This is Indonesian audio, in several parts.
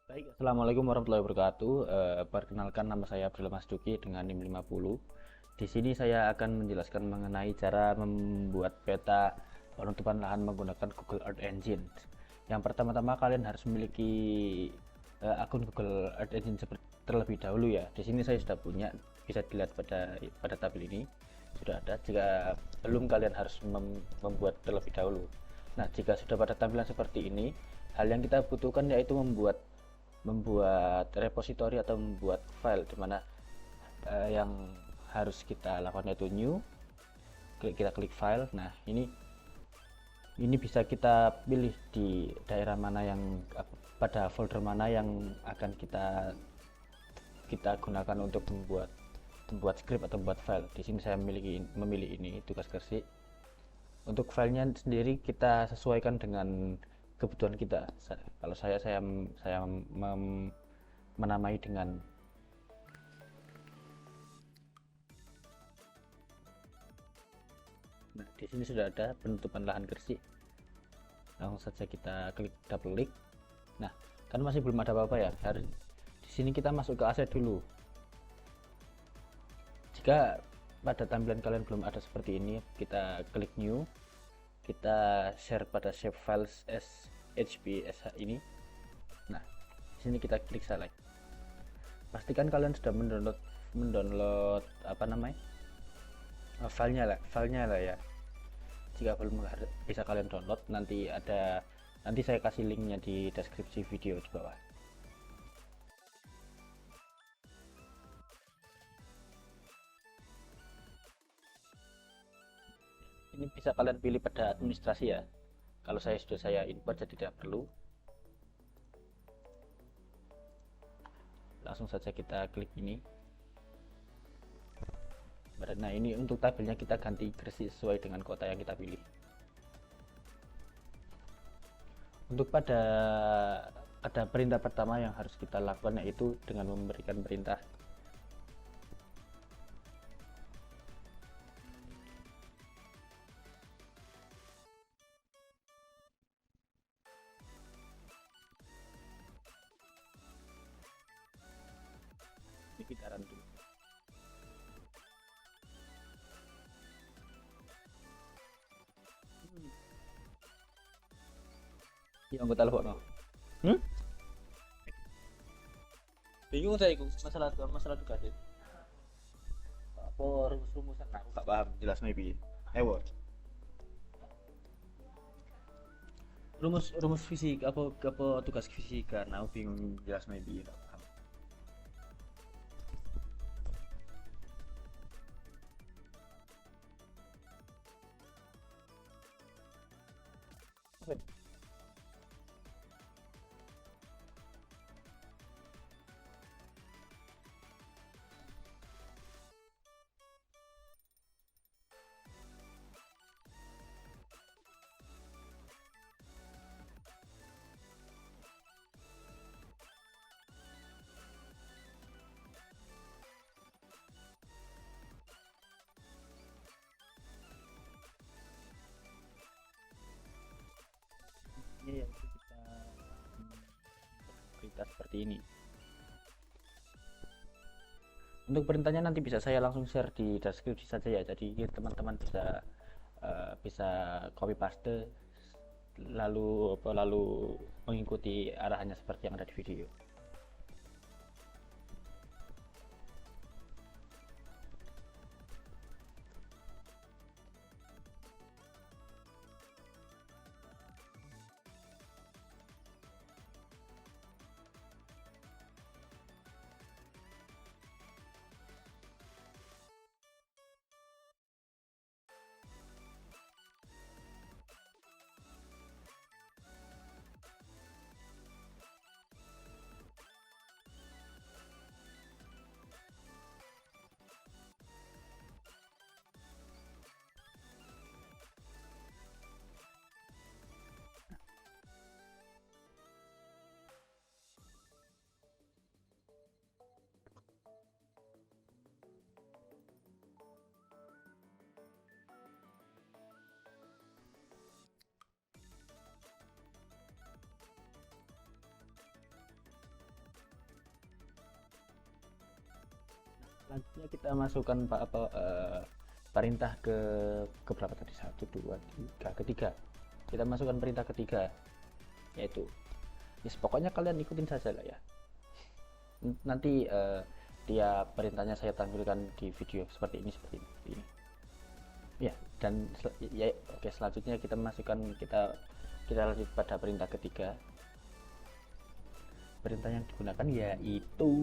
Baik, Assalamualaikum warahmatullahi wabarakatuh. Perkenalkan, nama saya Abdul Mas Duki dengan NIM 50. Di sini saya akan menjelaskan mengenai cara membuat peta penutupan lahan menggunakan Google Earth Engine. Yang pertama-tama kalian harus memiliki akun Google Earth Engine terlebih dahulu ya. Di sini saya sudah punya, bisa dilihat pada tabel ini sudah ada. Jika belum, kalian harus membuat terlebih dahulu. Nah, jika sudah pada tampilan seperti ini, hal yang kita butuhkan yaitu membuat membuat repository atau membuat file, dimana yang harus kita lakukan yaitu new, kita klik file. Nah, ini bisa kita pilih di daerah mana, yang pada folder mana yang akan kita kita gunakan untuk membuat script atau membuat file. Di sini saya memilih ini, tugas kersik. Untuk filenya sendiri kita sesuaikan dengan kebutuhan kita. Kalau saya menamai dengan. Nah, di sini sudah ada penutupan lahan Gresik. Langsung saja kita klik, double klik. Nah, kan masih belum ada apa-apa ya. Harus di sini kita masuk ke aset dulu. Jika pada tampilan kalian belum ada seperti ini, kita klik new. Kita share pada save files as HPSH ini. Nah, di sini kita klik select. Pastikan kalian sudah mendownload apa namanya? Filenya lah ya. Jika belum, bisa kalian download. Nanti saya kasih linknya di deskripsi video di bawah. Ini bisa kalian pilih pada administrasi ya. Kalau saya import, jadi tidak perlu. Langsung saja kita klik ini. Nah, ini untuk tabelnya kita ganti Gresik sesuai dengan kota yang kita pilih. Untuk pada perintah pertama yang harus kita lakukan yaitu dengan memberikan perintah pembicaraan dulu. Iya, anggota telepon. Hmm? Bingung saya ikut masalah tugas itu. Apa rumus-rumusan, aku gak paham jelas maybe. Ewo. Rumus fisik apa tugas fisika, nah aku bingung jelas maybe. Gak paham. Oke. Ini yang kita perintah seperti ini. Untuk perintahnya nanti bisa saya langsung share di deskripsi saja ya. Jadi teman-teman bisa copy paste, lalu mengikuti arahannya seperti yang ada di video. Selanjutnya kita masukkan perintah ke berapa tadi, 1 2 3 ketiga. Kita masukkan perintah ketiga, yaitu pokoknya kalian ikutin saja lah ya. Nanti tiap perintahnya saya tampilkan di video seperti ini ya. Dan ya, oke, selanjutnya kita masukkan, kita lanjut pada perintah ketiga. Perintah yang digunakan yaitu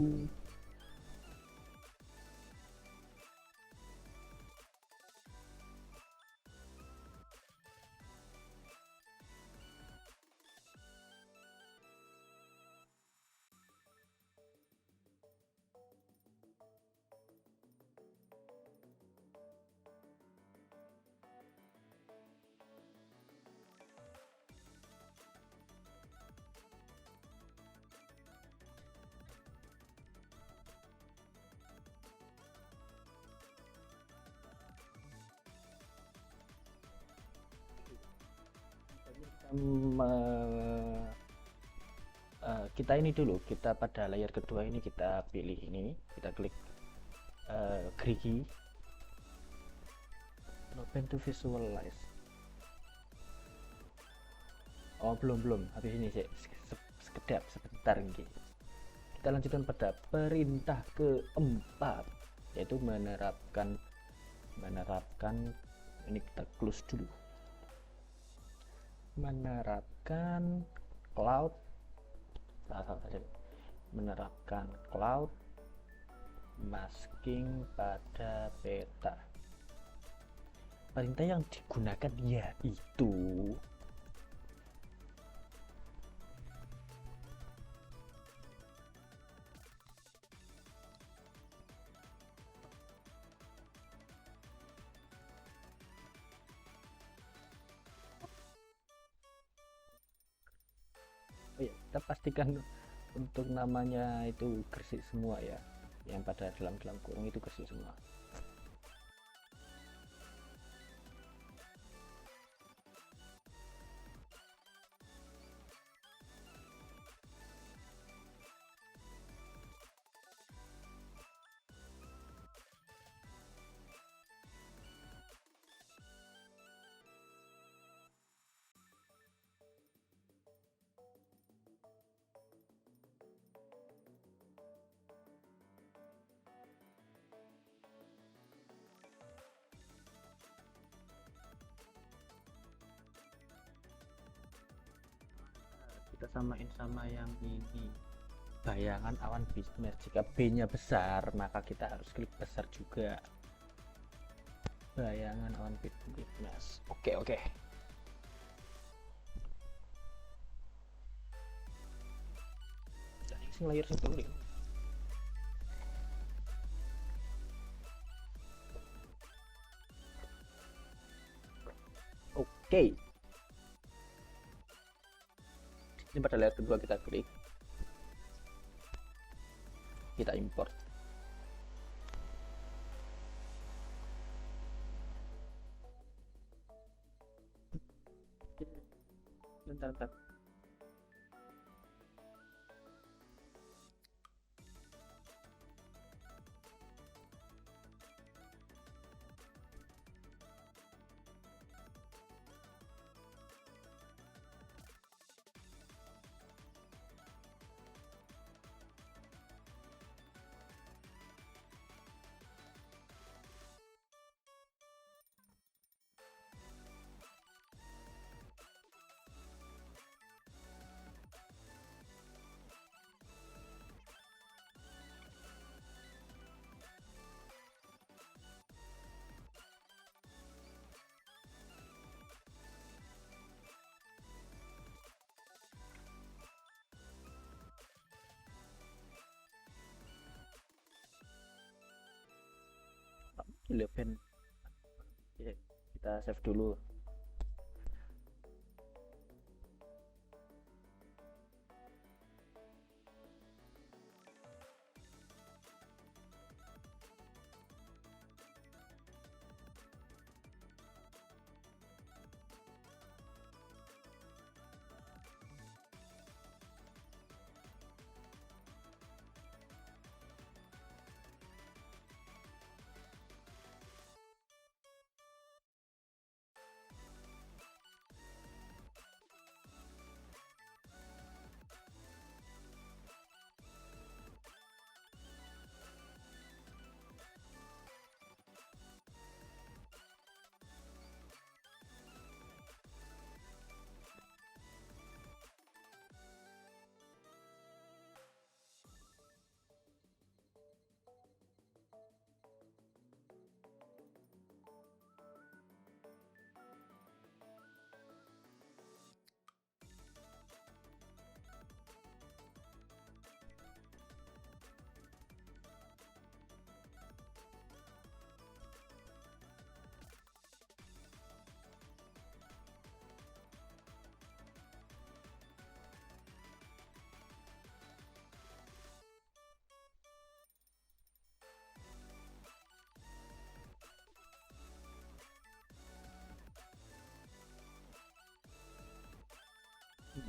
kita ini dulu, kita pada layar kedua ini kita pilih ini, kita klik gerigi, open to visualize. Oh, belum habis ini sih, sekedap sebentar ini. Kita lanjutkan pada perintah keempat, yaitu menerapkan ini kita close dulu. Menerapkan cloud masking pada peta. Perintah yang digunakan yaitu kita pastikan untuk namanya itu bersih semua ya, yang pada dalam kurung itu bersih semua. Kita samain sama yang ini, bayangan awan bisnis. Jika B nya besar maka kita harus klik besar juga, bayangan awan bisnis. Oke. Jadi sing layar sing tulis. Oke. Ini pada layar kedua kita klik, kita import. Bentar. Kita save dulu.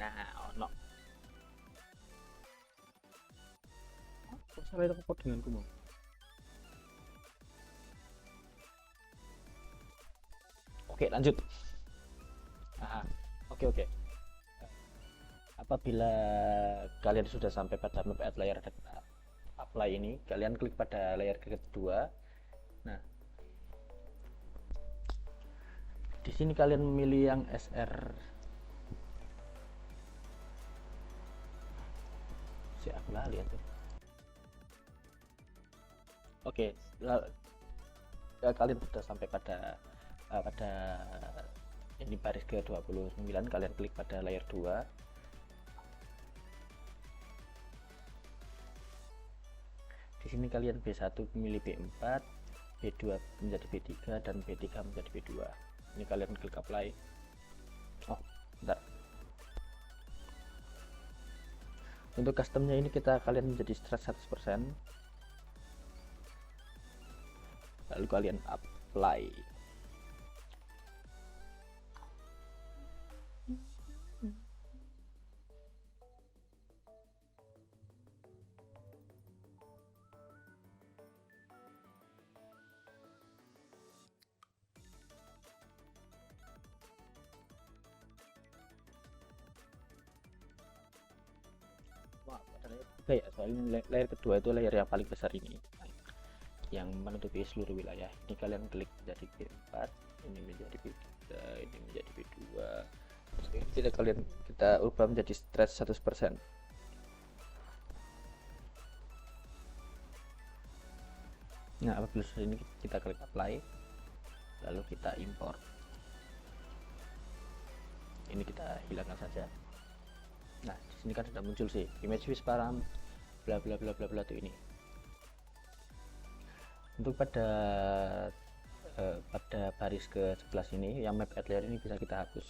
Nah, ono. Kok salah itu kok denganku mau? Oke, lanjut. Aha. Oke, oke. Apabila kalian sudah sampai pada map add layer dan apply ini, kalian klik pada layer kedua. Nah, di sini kalian memilih yang SR. Si aku lali itu. Oke, kalian sudah sampai pada ini baris ke 29, kalian klik pada layer 2. Di sini kalian B1 memilih B4, B2 menjadi B3 dan B3 menjadi B2. Ini kalian klik apply. Oh, bentar. Untuk customnya ini kalian menjadi stretch 100%. Lalu kalian apply. Wah, layer 3 ya, soalnya layer kedua itu layer yang paling besar ini, yang menutupi seluruh wilayah. Ini kalian klik menjadi B4, ini menjadi B3, ini menjadi B2. Kita ubah menjadi stretch 100%. Nah, apabila sudah ini kita klik apply, lalu kita import. Ini kita hilangkan saja. Nah, di sini kan sudah muncul sih image Wisparam bla bla bla bla bla itu ini. Untuk pada baris ke 11 ini yang map add layer ini bisa kita hapus.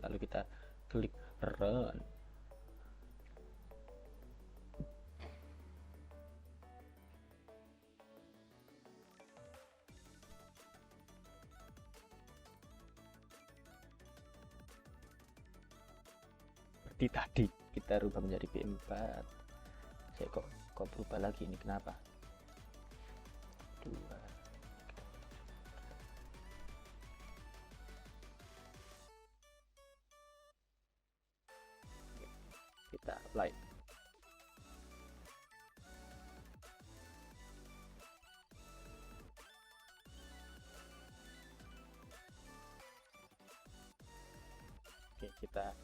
Lalu kita klik run. Seperti tadi kita rubah menjadi B4. Saya kok berubah lagi ini, kenapa? 2. Kita apply. Oke, kita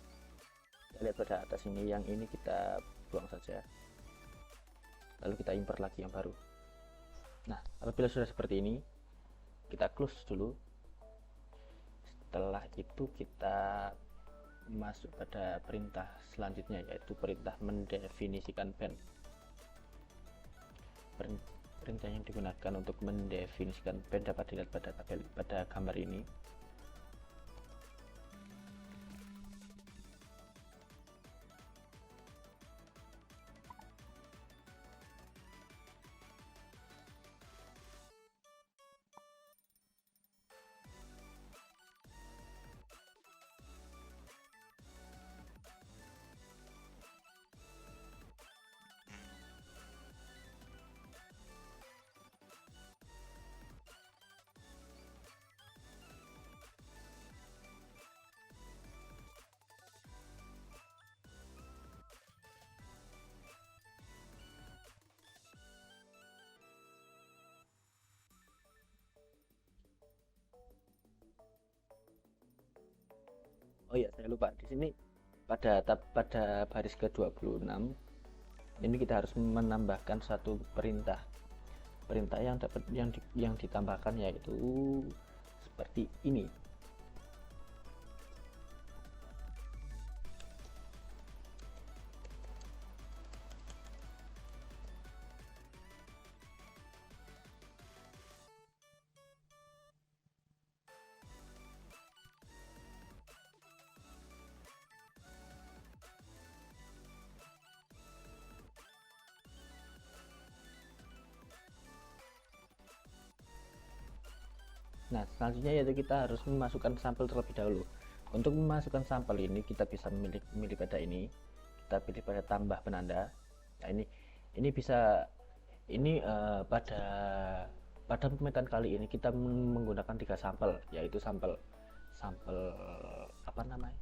lihat pada atas ini, yang ini kita buang saja, lalu kita import lagi yang baru. Nah, apabila sudah seperti ini, kita close dulu. Setelah itu kita masuk pada perintah selanjutnya, yaitu perintah mendefinisikan band. Perintah yang digunakan untuk mendefinisikan band dapat dilihat pada gambar ini. Oh iya, saya lupa. Di sini pada baris ke-26 ini kita harus menambahkan satu perintah. Perintah yang ditambahkan yaitu seperti ini. Nah, selanjutnya yaitu kita harus memasukkan sampel terlebih dahulu. Untuk memasukkan sampel ini kita bisa memilih pada ini, kita pilih pada tambah penanda. Nah ini bisa ini pada pemetaan kali ini kita menggunakan 3 sampel, yaitu sampel sampel apa namanya,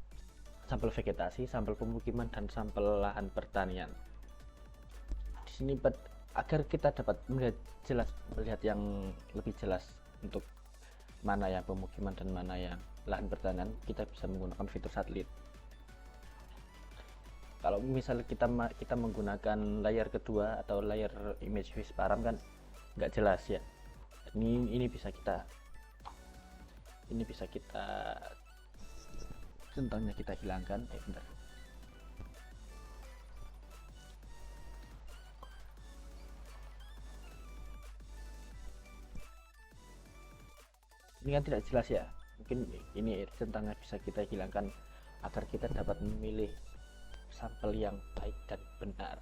sampel vegetasi, sampel pemukiman, dan sampel lahan pertanian. Di sini agar kita dapat melihat yang lebih jelas untuk mana yang pemukiman dan mana yang lahan pertanian, kita bisa menggunakan fitur satelit. Kalau misalnya kita menggunakan layar kedua atau layar image visparam kan nggak jelas ya. Ini bisa kita centangnya kita hilangkan. Bentar. Ini kan tidak jelas ya, mungkin ini centangnya bisa kita hilangkan agar kita dapat memilih sampel yang baik dan benar.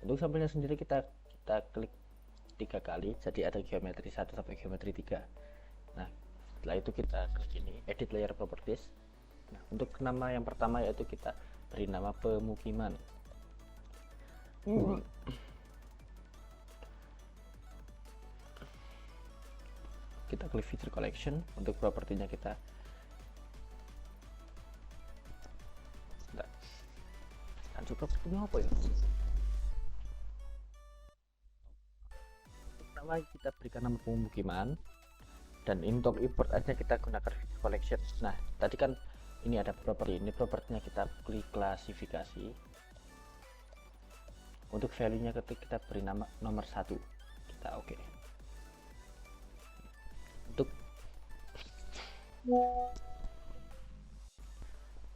Untuk sampelnya sendiri kita klik 3 kali, jadi ada geometri 1 sampai geometri 3. Nah setelah itu kita klik ini edit layer properties. Nah untuk nama yang pertama yaitu kita beri nama pemukiman. Kita klik feature collection. Untuk propertinya kita propertinya apa ya, pertama kita berikan nama pemukiman, dan untuk import aja kita gunakan feature collection. Nah tadi kan ini ada properti, ini propertinya kita klik klasifikasi. Untuk value nya kita beri nama nomor 1, kita oke.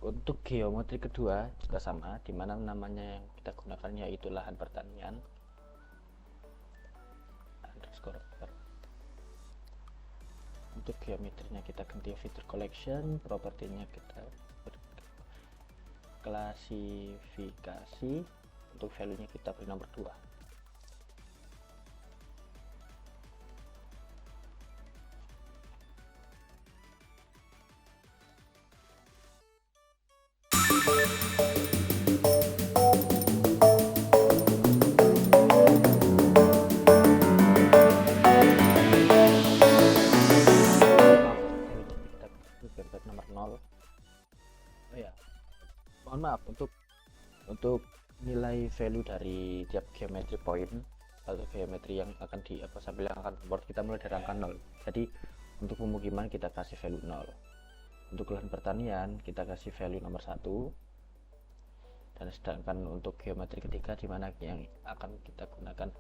Untuk geometri kedua juga sama, dimana namanya yang kita gunakan yaitu lahan pertanian underscore. Untuk geometrinya kita ganti feature collection, propertinya kita klasifikasi, untuk value nya kita beri nomor 2. Mohon maaf untuk nilai value dari tiap geometry point atau geometri yang akan sampel yang akan import, kita mulai dari angka 0. Jadi untuk pemukiman kita kasih value 0, untuk lahan pertanian kita kasih value nomor 1, dan sedangkan untuk geometri ketiga dimana yang akan kita gunakan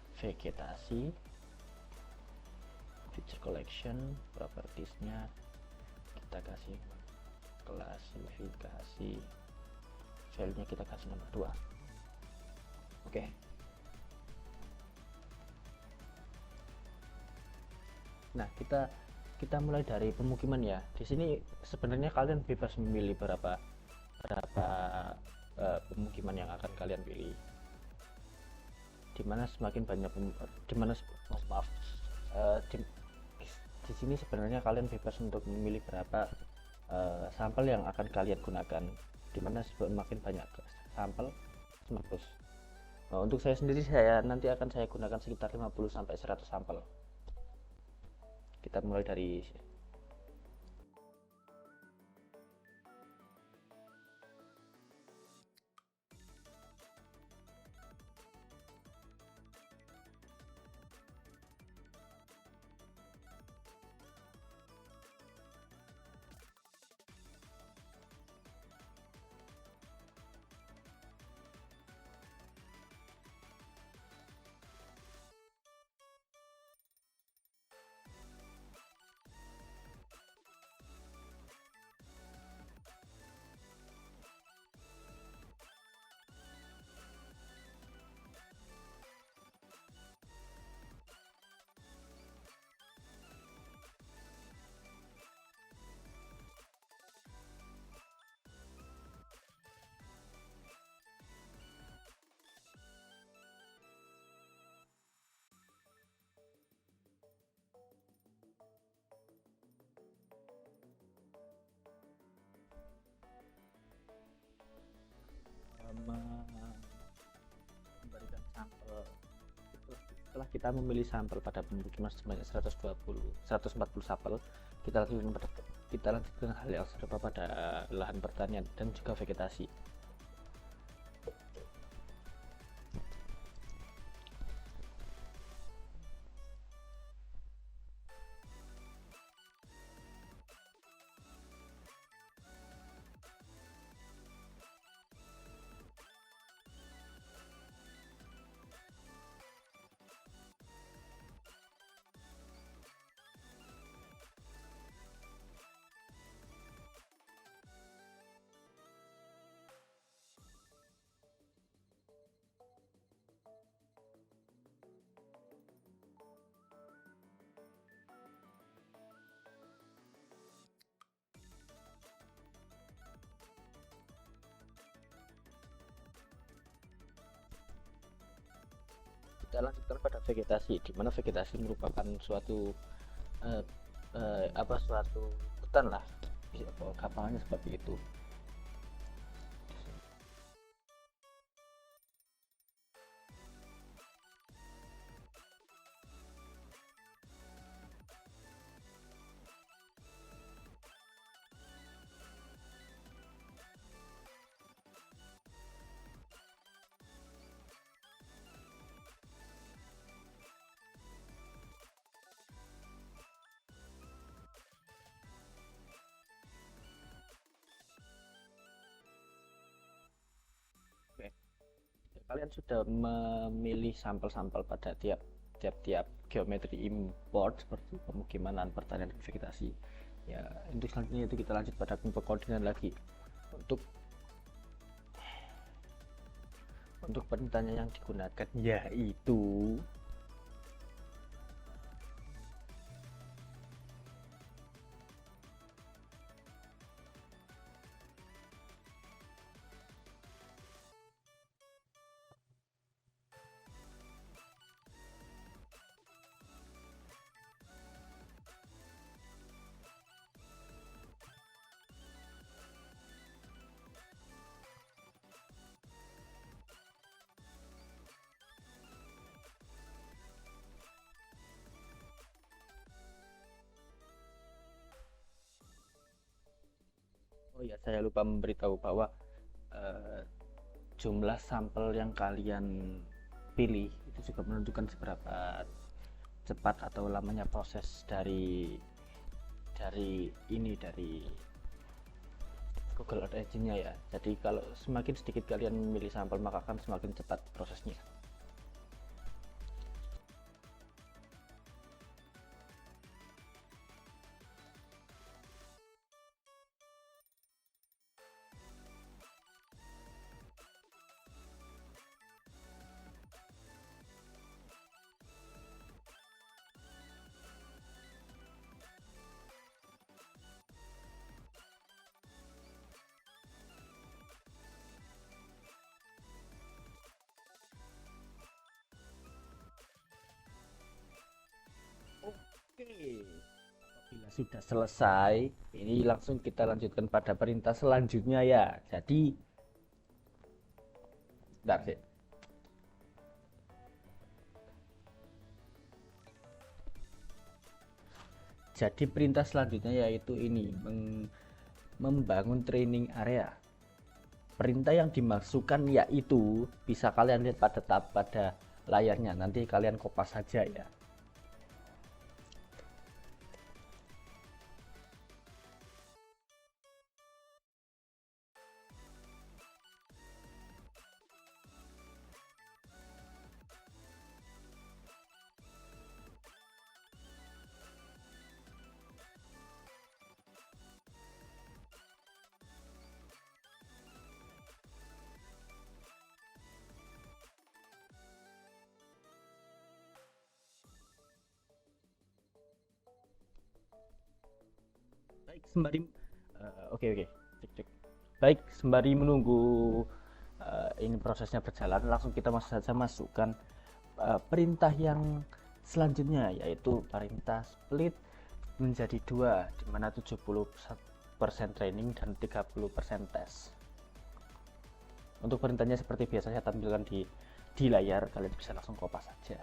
vegetasi, feature collection, propertiesnya kita kasih klasifikasi, value nya kita kasih nomor 2. Oke. Nah kita mulai dari pemukiman ya. Di sini sebenarnya kalian bebas memilih berapa pemukiman yang akan kalian pilih. Dimana semakin banyak di sini sebenarnya kalian bebas untuk memilih berapa sampel yang akan kalian gunakan, dimana semakin banyak sampel semakin bagus. Nah, untuk saya sendiri nanti akan saya gunakan sekitar 50 sampai 100 sampel. Kita mulai dari memberikan sampel. Setelah kita memilih sampel pada pemukiman sebanyak 140 sampel, kita lanjutkan hal yang serupa pada lahan pertanian dan juga vegetasi. Kita lanjutkan pada vegetasi, di mana vegetasi merupakan suatu suatu hutan lah, gampangnya seperti itu. Oke. Kalian sudah memilih sampel-sampel pada tiap geometri import seperti pemukiman, lahan pertanian, dan vegetasi. Ya, untuk selanjutnya itu kita lanjut pada pengkoordinatan lagi. Untuk perintahnya yang digunakan yaitu oh ya, saya lupa memberitahu bahwa jumlah sampel yang kalian pilih itu juga menentukan seberapa cepat atau lamanya proses dari Google Earth Engine-nya ya. Jadi kalau semakin sedikit kalian memilih sampel, maka akan semakin cepat prosesnya. Oke, apabila sudah selesai, ini langsung kita lanjutkan pada perintah selanjutnya ya. Bentar sih. Jadi perintah selanjutnya yaitu ini, membangun training area. Perintah yang dimaksudkan yaitu bisa kalian lihat pada layarnya. Nanti kalian kopas saja ya. Baik, sembari menunggu ini prosesnya berjalan, langsung kita masukkan perintah yang selanjutnya, yaitu perintah split menjadi 2, di mana 70% training dan 30% tes. Untuk perintahnya seperti biasa saya tampilkan di layar, kalian bisa langsung kopas saja.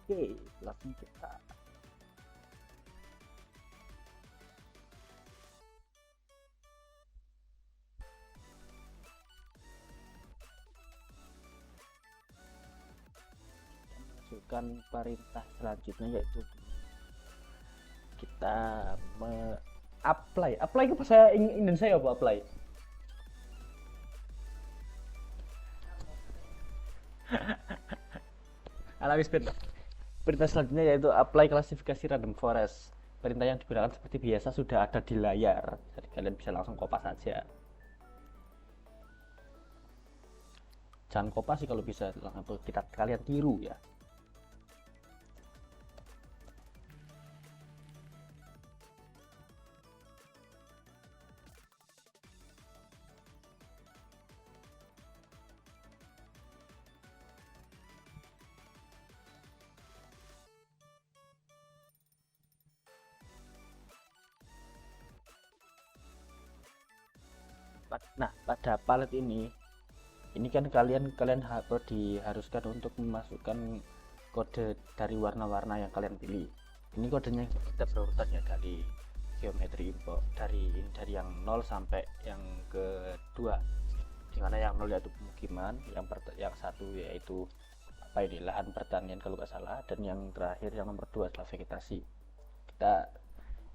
Oke, langsung kita masukkan perintah selanjutnya, yaitu kita apply ke bahasa Indonesia ya, apa apply? Alami perintah selanjutnya yaitu apply klasifikasi random forest. Perintah yang digunakan seperti biasa sudah ada di layar, jadi kalian bisa langsung kopas saja. Jangan kopas sih kalau bisa, langsung kalian tiru ya. Nah, pada palet ini kan kalian diharuskan untuk memasukkan kode dari warna-warna yang kalian pilih. Ini kodenya kita berurutan ya, dari geometri import, dari yang 0 sampai yang kedua, dimana yang 0 yaitu pemukiman, yang satu yaitu apa ini, lahan pertanian kalau nggak salah, dan yang terakhir yang nomor 2 adalah vegetasi.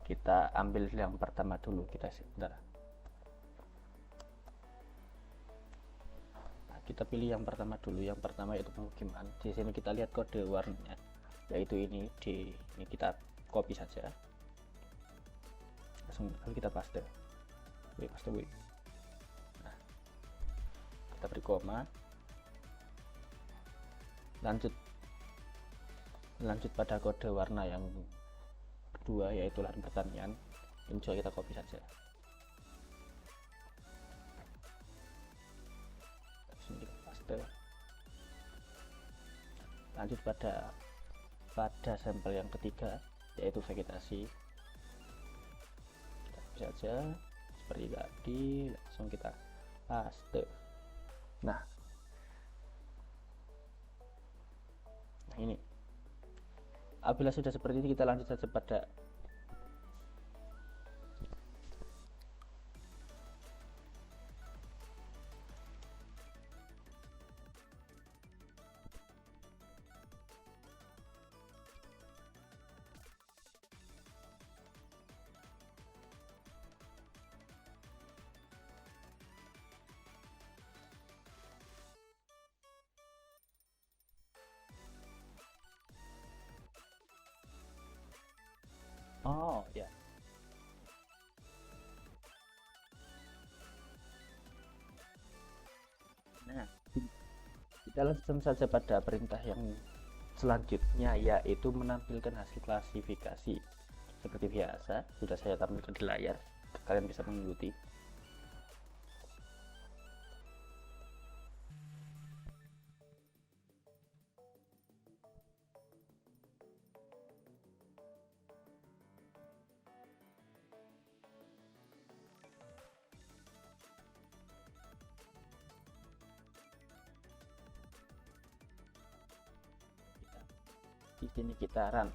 Kita ambil yang pertama dulu, sebentar. Kita pilih yang pertama dulu, yang pertama yaitu pemukiman. Di sini kita lihat kode warnanya, yaitu ini kita copy saja, langsung kita paste. Nah, kita beri koma, lanjut pada kode warna yang kedua yaitu lahan pertanian. Ini juga kita copy saja. Lanjut pada sampel yang ketiga yaitu vegetasi, kita copy saja seperti tadi, langsung kita paste. Nah ini, apabila sudah seperti ini, kita lanjut saja pada ya. Nah, kita langsung saja pada perintah yang selanjutnya, yaitu menampilkan hasil klasifikasi. Seperti biasa sudah saya tampilkan di layar, kalian bisa mengikuti. Di sini kita run.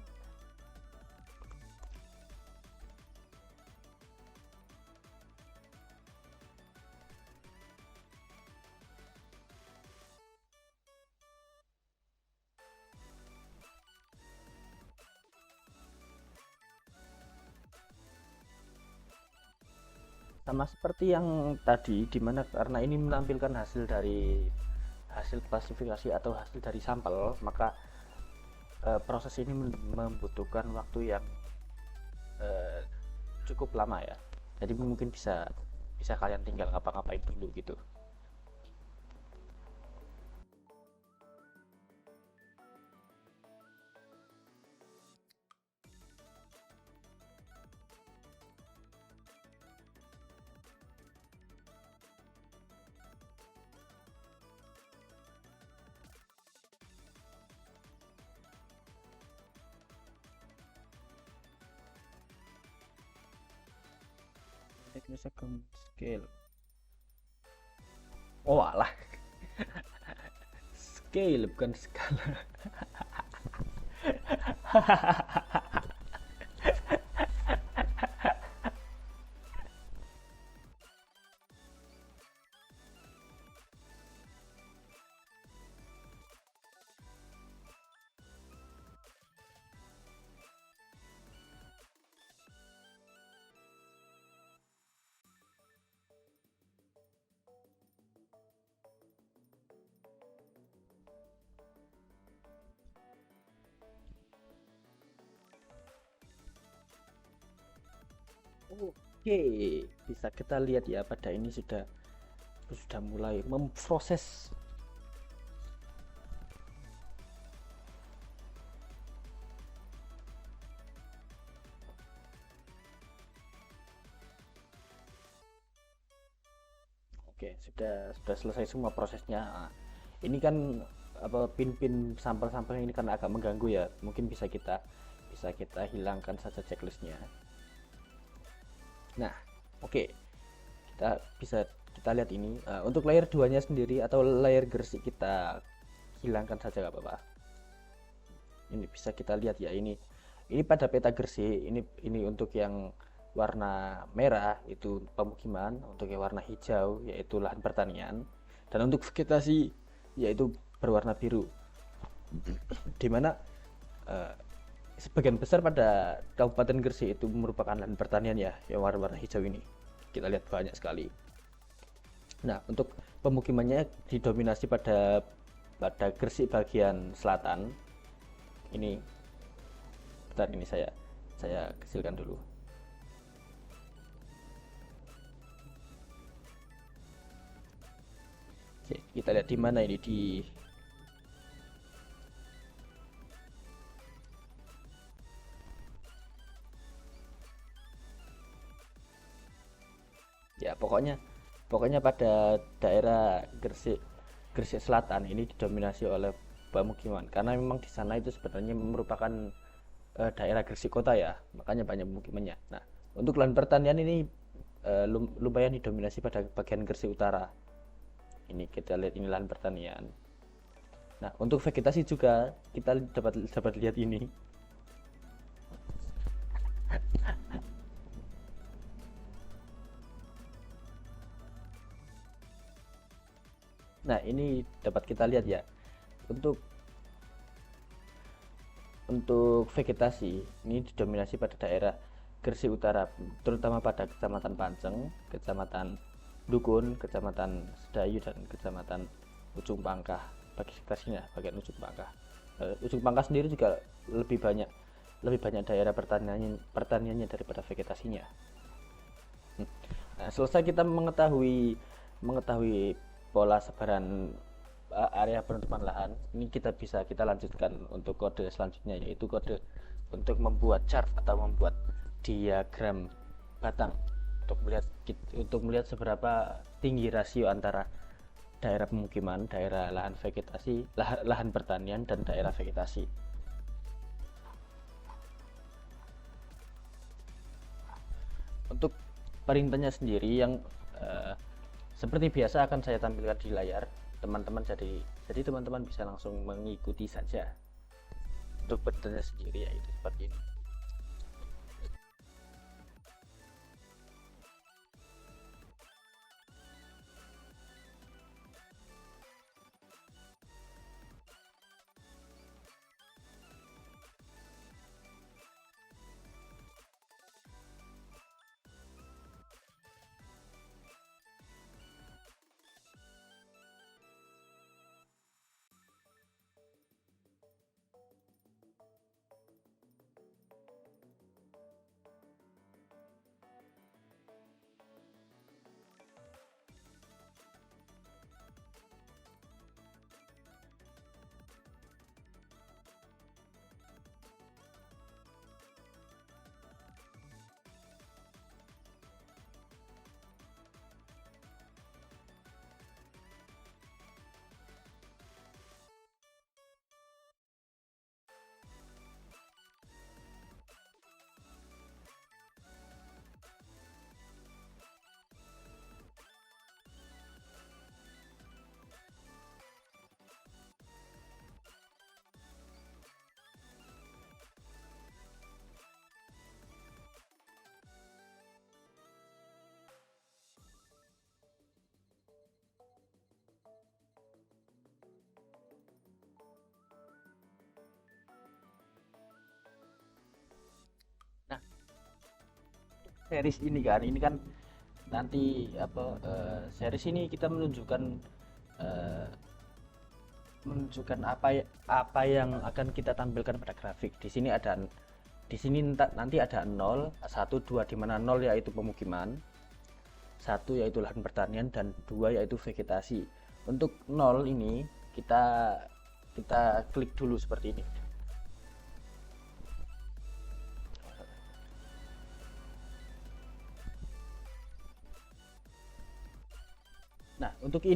Sama seperti yang tadi, dimana karena ini menampilkan hasil dari hasil klasifikasi atau hasil dari sampel, maka proses ini membutuhkan waktu yang eh, cukup lama ya. Jadi mungkin bisa bisa kalian tinggal ngapa-ngapain dulu gitu. Second scale. Oh alah, scale bukan skala. Oke, bisa kita lihat ya pada ini sudah mulai memproses. Oke, sudah selesai semua prosesnya. Nah, ini kan apa pin-pin sampel-sampel ini kan agak mengganggu ya. Mungkin bisa kita hilangkan saja checklistnya. Nah, oke. Kita lihat ini. Untuk layer 2-nya sendiri atau layer gersik kita hilangkan saja nggak apa-apa. Ini bisa kita lihat ya ini. Ini pada peta gersik, ini untuk yang warna merah itu pemukiman, untuk yang warna hijau yaitu lahan pertanian, dan untuk vegetasi yaitu berwarna biru. Dimana eh, sebagian besar pada Kabupaten Gresik itu merupakan lahan pertanian ya, yang warna-warna hijau ini. Kita lihat banyak sekali. Nah, untuk pemukimannya didominasi pada pada Gresik bagian selatan. Ini bentar ini saya kecilkan dulu. Oke, kita lihat di mana ini di ya pokoknya pada daerah Gresik Gresik Selatan ini didominasi oleh pemukiman karena memang di sana itu sebenarnya merupakan daerah Gresik kota ya, makanya banyak pemukimannya. Nah, untuk lahan pertanian ini lumayan didominasi pada bagian Gresik Utara. Ini kita lihat ini lahan pertanian. Nah, untuk vegetasi juga kita dapat lihat ini. Nah, ini dapat kita lihat ya. Untuk untuk vegetasi ini didominasi pada daerah Gresik Utara, terutama pada Kecamatan Panceng, Kecamatan Dukun, Kecamatan Sedayu, dan Kecamatan Ujung Pangkah. Bagi vegetasinya bagian Ujung Pangkah. Ujung Pangkah sendiri juga lebih banyak daerah pertaniannya daripada vegetasinya. Nah, selesai kita mengetahui pola sebaran area penutupan lahan, ini kita lanjutkan untuk kode selanjutnya, yaitu kode untuk membuat chart atau membuat diagram batang untuk melihat seberapa tinggi rasio antara daerah pemukiman, daerah lahan vegetasi, lahan pertanian, dan daerah vegetasi. Untuk perintahnya sendiri yang uh, seperti biasa akan saya tampilkan di layar teman-teman, jadi teman-teman bisa langsung mengikuti saja. Untuk perintahnya sendiri yaitu seperti ini. series ini kan nanti series ini kita eh, menunjukkan apa yang akan kita tampilkan pada grafik. Nanti ada 0, 1, 2, di mana 0 yaitu pemukiman, 1 yaitu lahan pertanian, dan 2 yaitu vegetasi. Untuk 0 ini kita klik dulu seperti ini. Nah, untuk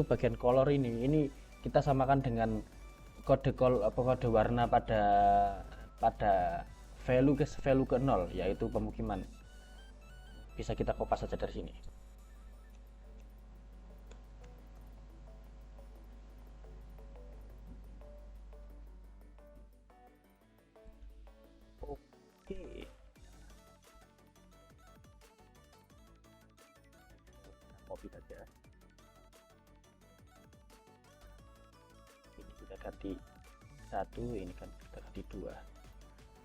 bagian color ini kita samakan dengan kode warna pada value ke 0, yaitu pemukiman. Bisa kita kopas saja dari sini. Oke. Copy saja. Ini kita ganti 1, ini kan kita ganti 2.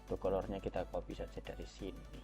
Untuk colornya kita copy saja dari sini.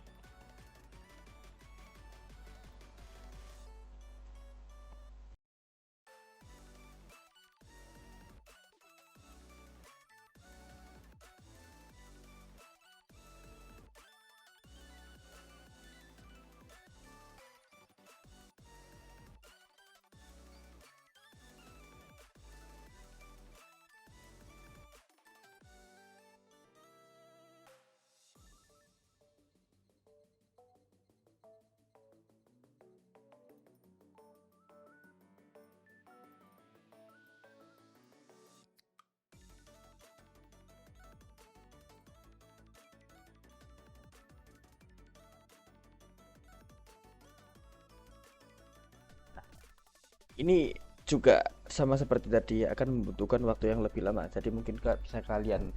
Ini juga sama seperti tadi, akan membutuhkan waktu yang lebih lama, jadi mungkin bisa kalian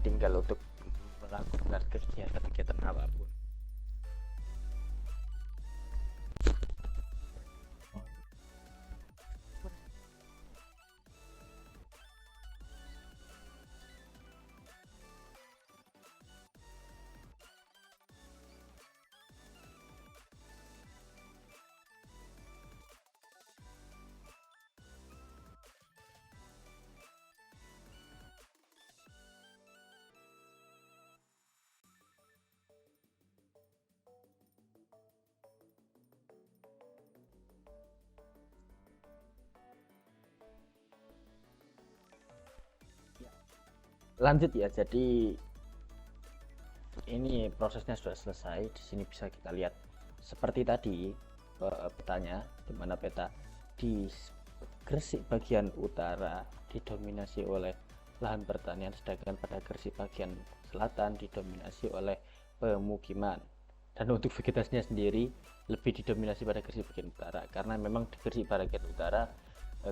tinggal untuk melakukan kegiatan apapun. Lanjut ya, jadi ini prosesnya sudah selesai. Di sini bisa kita lihat seperti tadi petanya, di mana peta di Gresik bagian utara didominasi oleh lahan pertanian, sedangkan pada Gresik bagian selatan didominasi oleh pemukiman. Dan untuk vegetasinya sendiri lebih didominasi pada Gresik bagian utara, karena memang di Gresik bagian utara,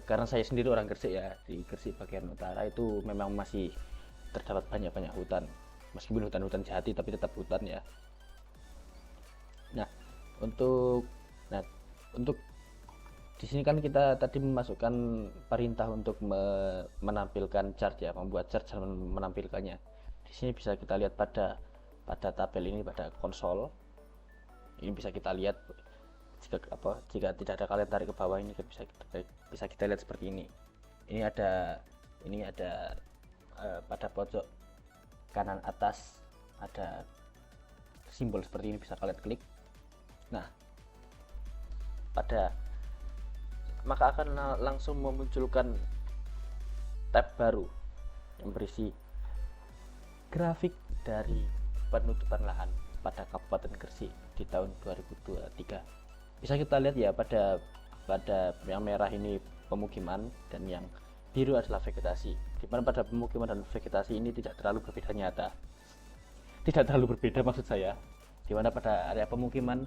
karena saya sendiri orang Gresik ya, di Gresik bagian utara itu memang masih terdapat banyak hutan, meskipun hutan jati tapi tetap hutan ya. Nah, untuk untuk di sini kan kita tadi memasukkan perintah untuk menampilkan chart ya, membuat chart dan menampilkannya. Di sini bisa kita lihat pada tabel ini, pada konsol. Ini bisa kita lihat jika tidak ada, kalian tarik ke bawah ini bisa kita lihat seperti ini. Ini ada pada pojok kanan atas ada simbol seperti ini, bisa kalian klik. Nah, maka akan langsung memunculkan tab baru yang berisi grafik dari penutupan lahan pada Kabupaten Gresik di tahun 2023. Bisa kita lihat ya, pada yang merah ini pemukiman dan yang biru adalah vegetasi, di mana pada pemukiman dan vegetasi ini tidak terlalu berbeda maksud saya, di mana pada area pemukiman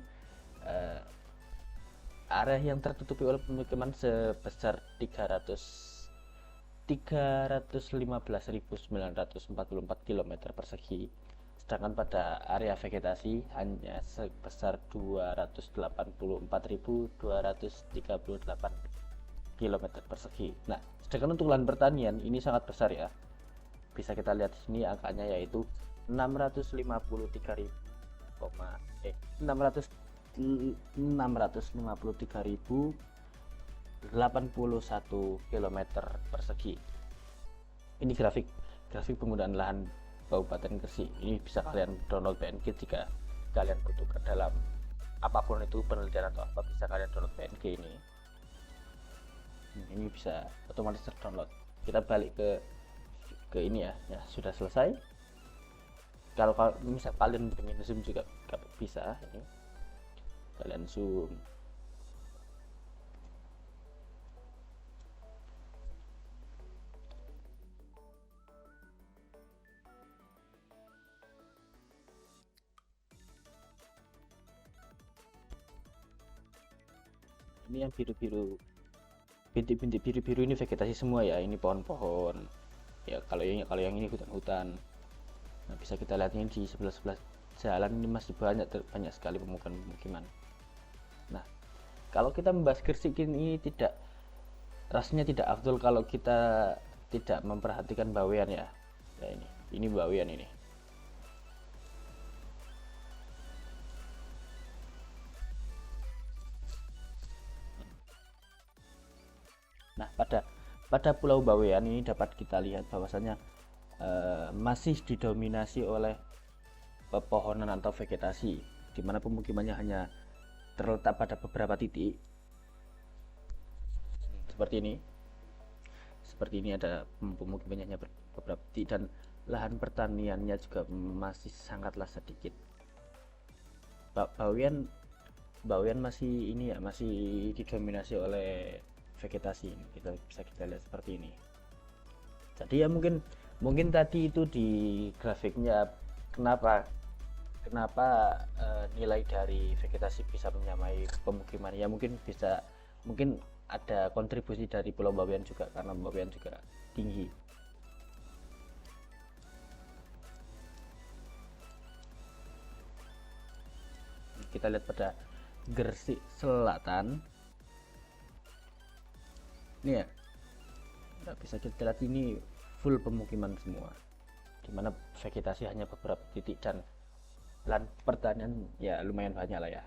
area yang tertutupi oleh pemukiman sebesar 315.944 km persegi, sedangkan pada area vegetasi hanya sebesar 284.238 km persegi. Nah, sedangkan untuk lahan pertanian ini sangat besar ya. Bisa kita lihat di sini angkanya yaitu 653.000 653.081 km persegi. Ini grafik penggunaan lahan Kabupaten Gresik. Ini bisa kalian download PNG jika kalian butuhkan dalam apapun itu, penelitian atau apa, bisa kalian download PNG ini. Ini bisa otomatis terdownload. Kita balik ke ini ya sudah selesai. Kalau misal kalian pengen zoom juga bisa, ini kalian zoom. Ini yang biru-biru, bintik-bintik biru-biru ini vegetasi semua ya. Ini pohon-pohon ya. Kalau yang ini hutan-hutan. Nah, bisa kita lihat ini di sebelah jalan ini masih banyak sekali pemukiman. Nah, kalau kita membahas Gresik ini rasanya tidak afdol kalau kita tidak memperhatikan bawean ya. Nah, ini bawean ini. Nah, pada Pulau Bawean ini dapat kita lihat bahwasanya masih didominasi oleh pepohonan atau vegetasi, di mana pemukimannya hanya terletak pada beberapa titik. Seperti ini ada pemukimannya hanya beberapa titik, dan lahan pertaniannya juga masih sangatlah sedikit. Bawean masih ini ya, masih didominasi oleh vegetasi. Bisa kita lihat seperti ini. Jadi ya mungkin tadi itu di grafiknya kenapa nilai dari vegetasi bisa menyamai pemukiman ya, mungkin ada kontribusi dari Pulau Bawean juga, karena Bawean juga tinggi. Kita lihat pada Gresik Selatan ini ya, nggak bisa kita lihat, ini full pemukiman semua, dimana vegetasi hanya beberapa titik, dan lahan pertanian ya lumayan banyak lah ya.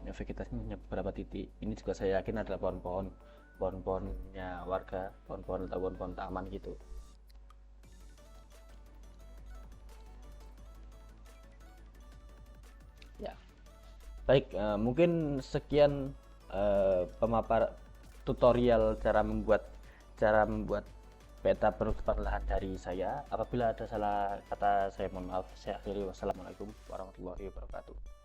Vegetasinya hanya beberapa titik. Ini juga saya yakin adalah pohonnya warga, pohon taman gitu. Ya, baik, mungkin sekian pemapar tutorial cara membuat peta penutupan lahan dari saya. Apabila ada salah kata, saya mohon maaf. Saya akhiri. Wassalamualaikum warahmatullahi wabarakatuh.